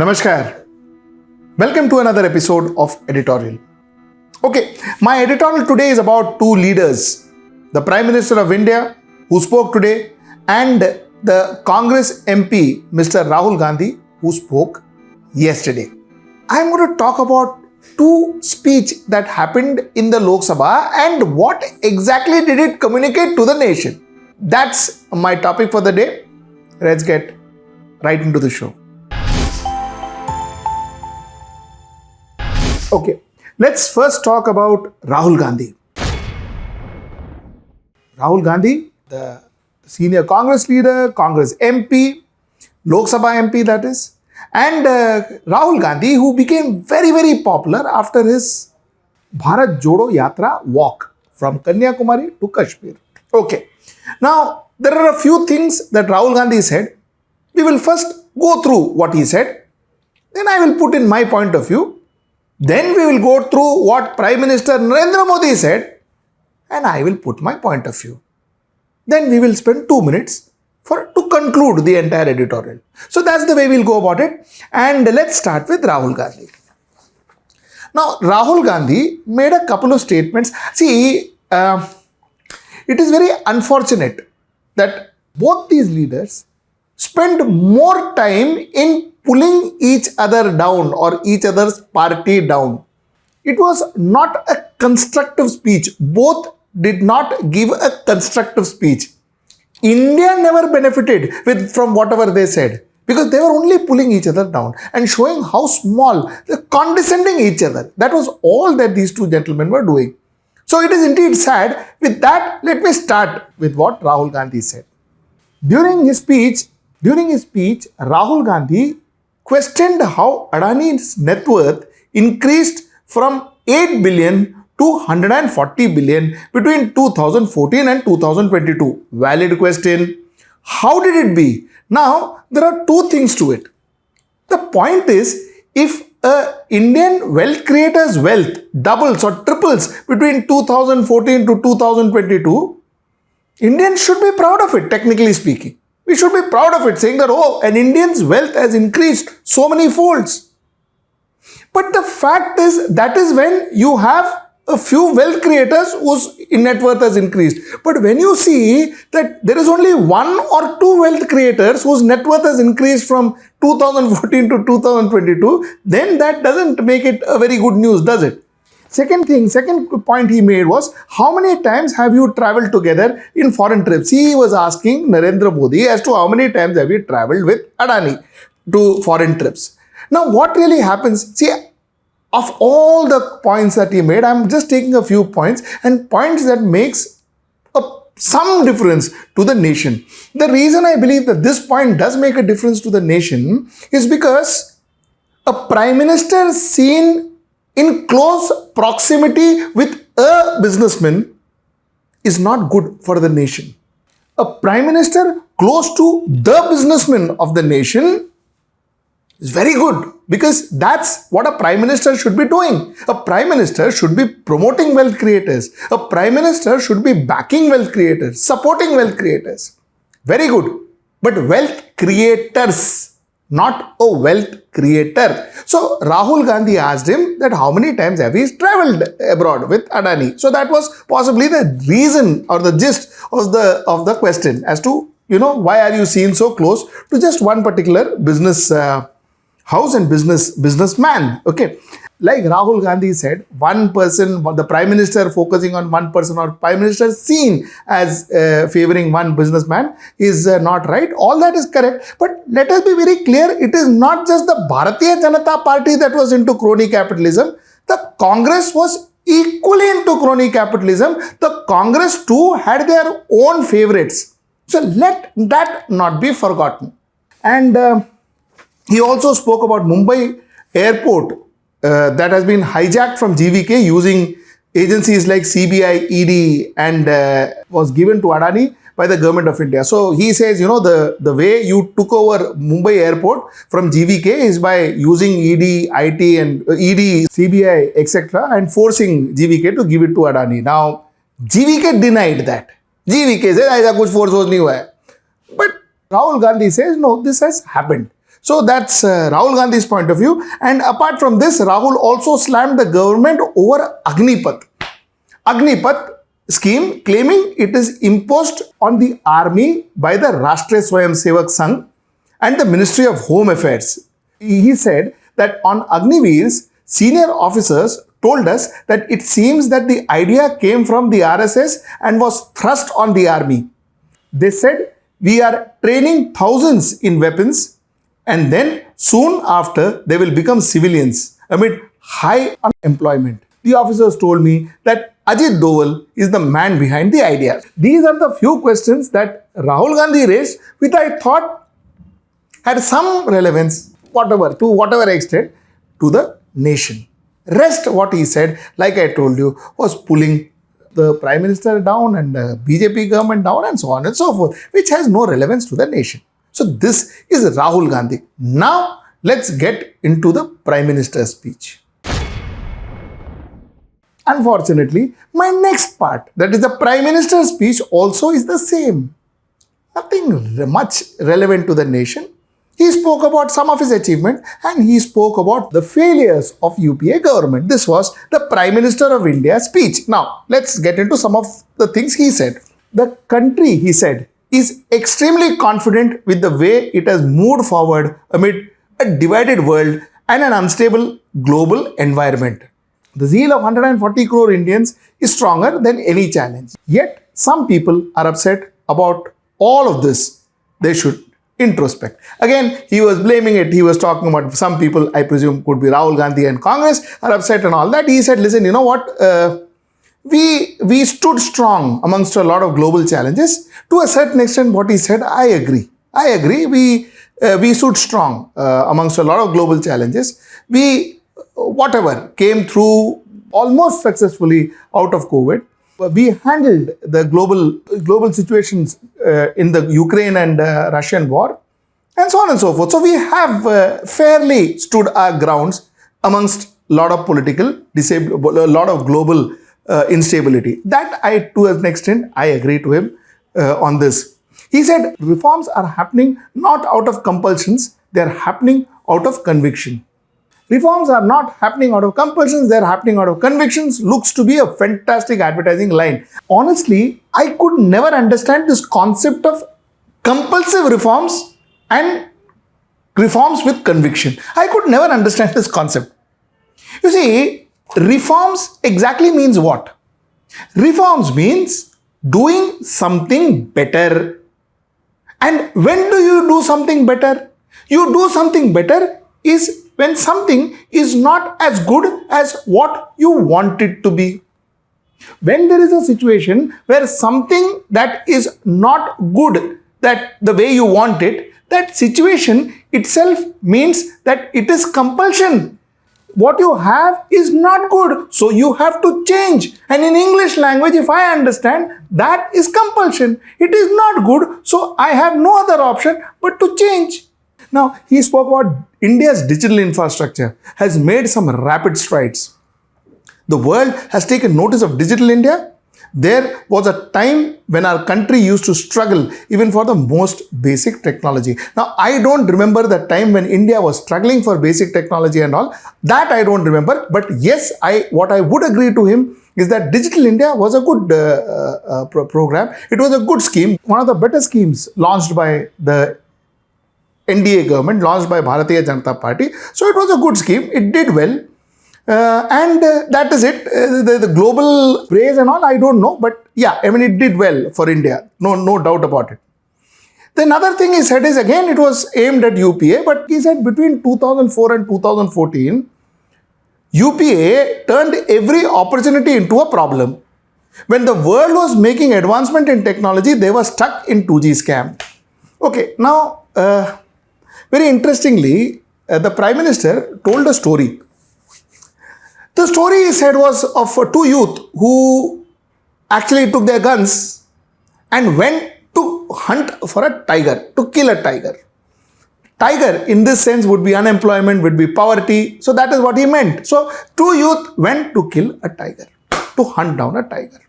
Namaskar. Welcome to another episode of Editorial. Okay, my editorial today is about two leaders, the Prime Minister of India who spoke today and the Congress MP Mr. Rahul Gandhi who spoke yesterday. I am going to talk about two speeches that happened in the Lok Sabha and what exactly did it communicate to the nation. That's my topic for the day. Let's get right into the show. Okay, let's first talk about Rahul Gandhi. Rahul Gandhi, the senior Congress leader, Congress MP, Lok Sabha MP that is, and Rahul Gandhi who became very popular after his Bharat Jodo Yatra walk from Kanyakumari to Kashmir. Okay, now there are a few things that Rahul Gandhi said. We will first go through what he said, then I will put in my point of view. Then we will go through what Prime Minister Narendra Modi said and I will put my point of view. Then we will spend 2 minutes to conclude the entire editorial. So that's the way we'll go about it. And let's start with Rahul Gandhi. Now, Rahul Gandhi made a couple of statements. See, it is very unfortunate that both these leaders spend more time in pulling each other down or each other's party down. It was not a constructive speech. Both did not give a constructive speech. India never benefited from whatever they said because they were only pulling each other down and showing how small, condescending each other. That was all that these two gentlemen were doing. So it is indeed sad. With that, let me start with what Rahul Gandhi said. During his speech, Rahul Gandhi questioned how Adani's net worth increased from 8 billion to 140 billion between 2014 and 2022. Valid question. How did it be? Now, there are two things to it. The point is, if an Indian wealth creator's wealth doubles or triples between 2014 to 2022, Indians should be proud of it, technically speaking. We should be proud of it, saying that, oh, an Indian's wealth has increased so many folds. But the fact is, that is when you have a few wealth creators whose net worth has increased. But when you see that there is only one or two wealth creators whose net worth has increased from 2014 to 2022, then that doesn't make it a very good news, does it? Second point he made was, how many times have you traveled together in foreign trips? He was asking Narendra Modi as to how many times have you traveled with Adani to foreign trips. Now, what really happens? See, of all the points that he made, I'm just taking a few points and points that makes some difference to the nation. The reason I believe that this point does make a difference to the nation is because a Prime Minister seen in close proximity with a businessman is not good for the nation. A Prime Minister close to the businessman of the nation is very good because that's what a Prime Minister should be doing. A Prime Minister should be promoting wealth creators. A Prime Minister should be backing wealth creators, supporting wealth creators. Very good. But wealth creators, not a wealth creator. So Rahul Gandhi asked him that how many times have he traveled abroad with Adani. So that was possibly the reason or the gist of the question as to, why are you seen so close to just one particular business house and businessman. Okay. Like Rahul Gandhi said, one person, the Prime Minister focusing on one person or Prime Minister seen as favoring one businessman is not right. All that is correct. But let us be very clear, it is not just the Bharatiya Janata Party that was into crony capitalism. The Congress was equally into crony capitalism. The Congress too had their own favorites. So let that not be forgotten. And he also spoke about Mumbai airport that has been hijacked from GVK using agencies like CBI, ED and was given to Adani by the government of India. So he says, the way you took over Mumbai airport from GVK is by using ED, IT and ED, CBI, etc. and forcing GVK to give it to Adani. Now, GVK denied that. GVK says, ऐसा कुछ force नहीं हुआ है. But Rahul Gandhi says, no, this has happened. So that's Rahul Gandhi's point of view. And apart from this, Rahul also slammed the government over Agnipath scheme, claiming it is imposed on the army by the Rashtriya Swayamsevak Sangh and the Ministry of Home Affairs. He said that on Agniveers, senior officers told us that it seems that the idea came from the RSS and was thrust on the army. They said, we are training thousands in weapons and then soon after they will become civilians amid high unemployment. The officers told me that Ajit Doval is the man behind the idea. These are the few questions that Rahul Gandhi raised, which I thought had some relevance, to whatever extent, to the nation. Rest, what he said, like I told you, was pulling the Prime Minister down and the BJP government down and so on and so forth, which has no relevance to the nation. So this is Rahul Gandhi. Now let's get into the Prime Minister's speech. Unfortunately, my next part, that is the Prime Minister's speech, also is the same. Nothing much relevant to the nation. He spoke about some of his achievements and he spoke about the failures of UPA government. This was the Prime Minister of India's speech. Now, let's get into some of the things he said. The country, he said, is extremely confident with the way it has moved forward amid a divided world and an unstable global environment. The zeal of 140 crore Indians is stronger than any challenge. Yet, some people are upset about all of this. They should introspect. Again, he was blaming it. He was talking about some people, I presume, could be Rahul Gandhi and Congress, are upset and all that. He said, listen, you know what? We stood strong amongst a lot of global challenges. To a certain extent, what he said, I agree. We stood strong amongst a lot of global challenges. We, whatever, came through almost successfully out of COVID. We handled the global situations in the Ukraine and Russian war and so on and so forth. So we have fairly stood our grounds amongst a lot of a lot of global instability. That to an extent, I agree to him on this. He said reforms are happening not out of compulsions, they are happening out of conviction. Reforms are not happening out of compulsions, they are happening out of convictions. Looks to be a fantastic advertising line. Honestly, I could never understand this concept of compulsive reforms and reforms with conviction. I could never understand this concept. You see, reforms exactly means what? Reforms means doing something better. And when do you do something better? You do something better is when something is not as good as what you want it to be. When there is a situation where something that is not good, that the way you want it, that situation itself means that it is compulsion. What you have is not good, so you have to change. And in English language, if I understand, that is compulsion. It is not good, so I have no other option but to change. Now, he spoke about India's digital infrastructure has made some rapid strides. The world has taken notice of Digital India. There was a time when our country used to struggle even for the most basic technology. Now, I don't remember the time when India was struggling for basic technology and all. That I don't remember. But yes, what I would agree to him is that Digital India was a good program. It was a good scheme. One of the better schemes launched by the NDA government, launched by Bharatiya Janata Party. So it was a good scheme. It did well. And that is it. The global praise and all, I don't know. But yeah, I mean, it did well for India. No doubt about it. The another thing he said is, again, it was aimed at UPA. But he said between 2004 and 2014, UPA turned every opportunity into a problem. When the world was making advancement in technology, they were stuck in 2G scam. Okay, now, very interestingly, the Prime Minister told a story. The story he said was of two youth who actually took their guns and went to hunt for a tiger, to kill a tiger. Tiger in this sense would be unemployment, would be poverty. So that is what he meant. So two youth went to kill a tiger, to hunt down a tiger.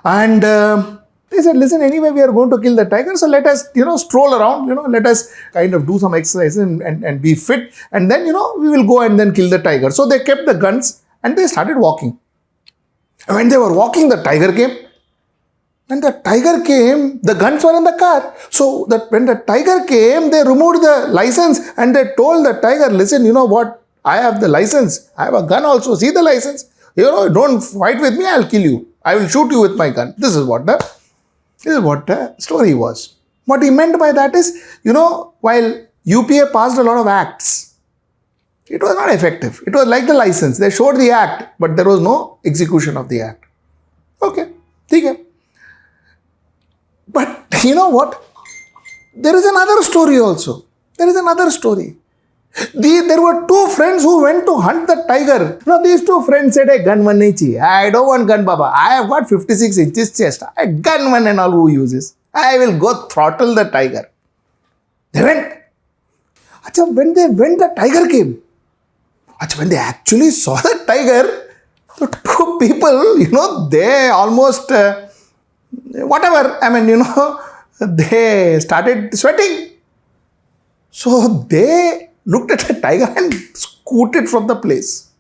And They said, listen, anyway, we are going to kill the tiger. So let us, stroll around, let us kind of do some exercise and be fit. And then, we will go and then kill the tiger. So they kept the guns and they started walking. And when they were walking, the tiger came. When the tiger came, the guns were in the car. So that when the tiger came, they removed the license and they told the tiger, listen, you know what? I have the license. I have a gun also. See the license? Don't fight with me. I'll kill you. I will shoot you with my gun. This is what the story was. What he meant by that is, while UPA passed a lot of acts, it was not effective. It was like the license. They showed the act, but there was no execution of the act. Okay. Okay. But you know what? There is another story also. There is another story. There were two friends who went to hunt the tiger. Now these two friends said, hey, gun one nahi. I don't want gun, Baba. I have got 56 inches chest. I gun one and all who uses. I will go throttle the tiger. They went. Achha, when they went, the tiger came. Achha, when they actually saw the tiger, the two people, they almost... whatever, they started sweating. So they looked at the tiger and scooted from the place.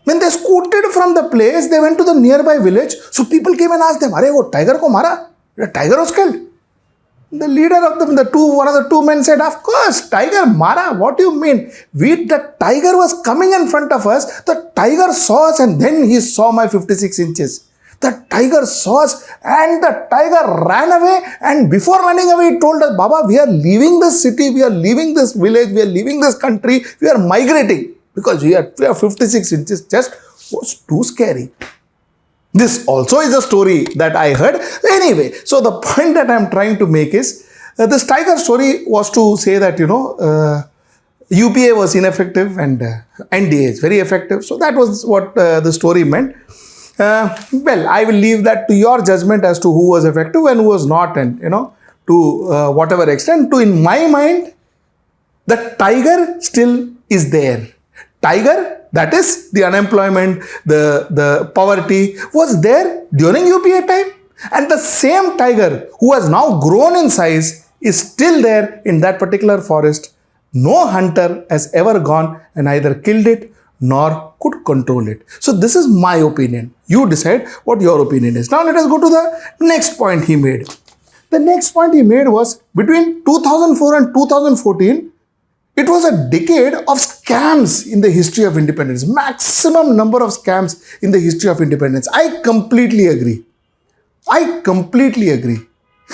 When they scooted from the place, they went to the nearby village. So people came and asked them, "Arey, wo tiger ko mara? The tiger was killed." The leader of them, one of the two men said, "Of course, tiger mara. What do you mean? The tiger was coming in front of us. The tiger saw us and then he saw my 56 inches. The tiger saw us and the tiger ran away, and before running away, he told us, Baba, we are leaving this city, we are leaving this village, we are leaving this country, we are migrating because we are 56 inches. Just was too scary." This also is a story that I heard. Anyway, so the point that I am trying to make is, this tiger story was to say that, UPA was ineffective and NDA is very effective. So that was what the story meant. Well, I will leave that to your judgment as to who was effective and who was not, and to whatever extent. In my mind, the tiger still is there. Tiger, that is the unemployment, the poverty, was there during UPA time, and the same tiger who has now grown in size is still there in that particular forest. No hunter has ever gone and either killed it nor could control it. So this is my opinion. You decide what your opinion is. Now let us go to the next point he made. The next point he made was, between 2004 and 2014, it was a decade of scams in the history of independence. Maximum number of scams in the history of independence. I completely agree.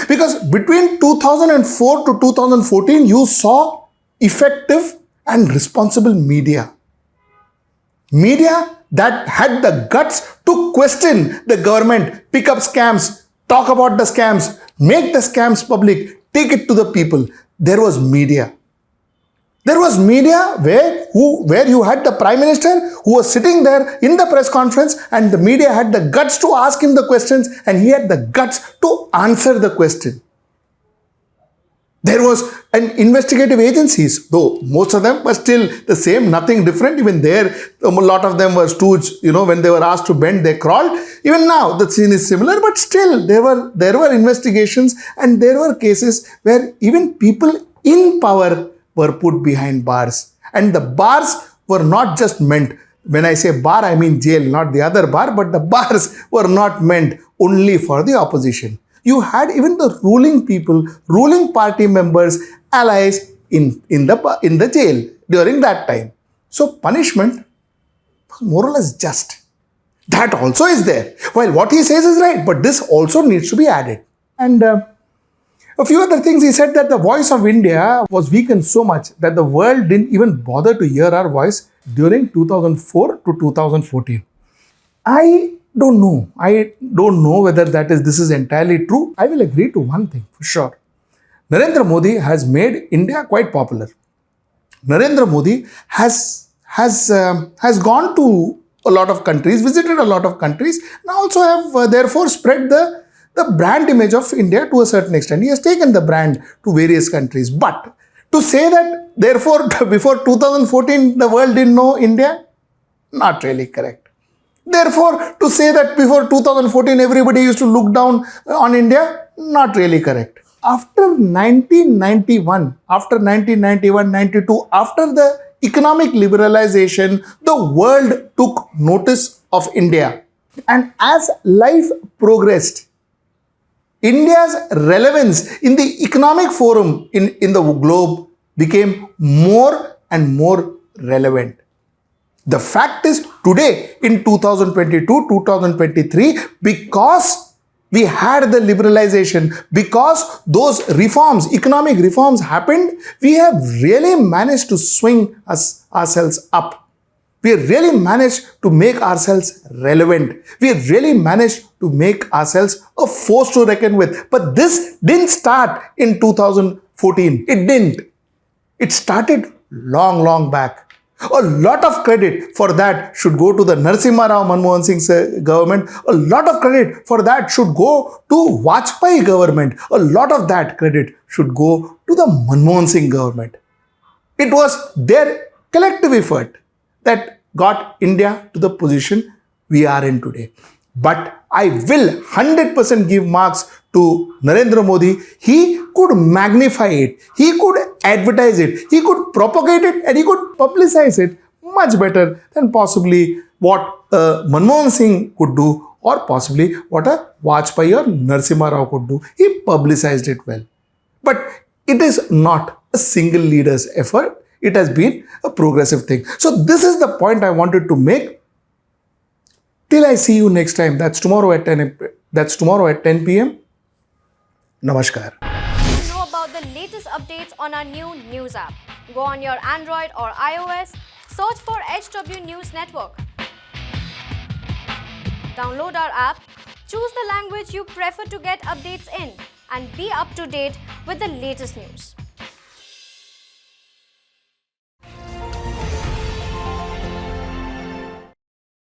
Because between 2004 to 2014, you saw effective and responsible media. Media that had the guts to question the government, pick up scams, talk about the scams, make the scams public, take it to the people. There was media. There was media where you had the Prime Minister who was sitting there in the press conference, and the media had the guts to ask him the questions and he had the guts to answer the question. There was an investigative agencies, though most of them were still the same, nothing different. Even there, a lot of them were stooge. When they were asked to bend, they crawled. Even now, the scene is similar, but still there were investigations, and there were cases where even people in power were put behind bars. And the bars were not just meant, when I say bar, I mean jail, not the other bar, but the bars were not meant only for the opposition. You had even the ruling people, ruling party members, allies in the jail during that time. So punishment was more or less just. That also is there. While what he says is right, but this also needs to be added. And a few other things. He said that the voice of India was weakened so much that the world didn't even bother to hear our voice during 2004 to 2014. I don't know whether this is entirely true. I will agree to one thing for sure. Narendra Modi has made India quite popular. Narendra Modi has gone to a lot of countries, visited a lot of countries, and also have therefore spread the brand image of India to a certain extent. He has taken the brand to various countries. But to say that therefore before 2014 the world didn't know India, not really correct. Therefore, to say that before 2014 everybody used to look down on India, not really correct. After 1991, after 92, after the economic liberalization, the world took notice of India. And as life progressed, India's relevance in the economic forum in the globe became more and more relevant. The fact is, today in 2022, 2023, because we had the liberalization, because those reforms, economic reforms happened, we have really managed to swing ourselves up. We have really managed to make ourselves relevant. We have really managed to make ourselves a force to reckon with. But this didn't start in 2014. It didn't. It started long back. A lot of credit for that should go to the Narasimha Rao Manmohan Singh's government. A lot of credit for that should go to Vajpayee government. A lot of that credit should go to the Manmohan Singh government. It was their collective effort that got India to the position we are in today. But I will 100% give marks to Narendra Modi. He could magnify it, he could advertise it, he could propagate it, and he could publicize it much better than possibly what Manmohan Singh could do, or possibly what a Vajpayee or Narasimha Rao could do. He publicized it well. But it is not a single leader's effort. It has been a progressive thing. So this is the point I wanted to make. Till I see you next time. That's tomorrow at 10 p.m. Namaskar. To know about the latest updates on our new news app, go on your Android or iOS, search for HW News Network. Download our app, choose the language you prefer to get updates in, and be up to date with the latest news.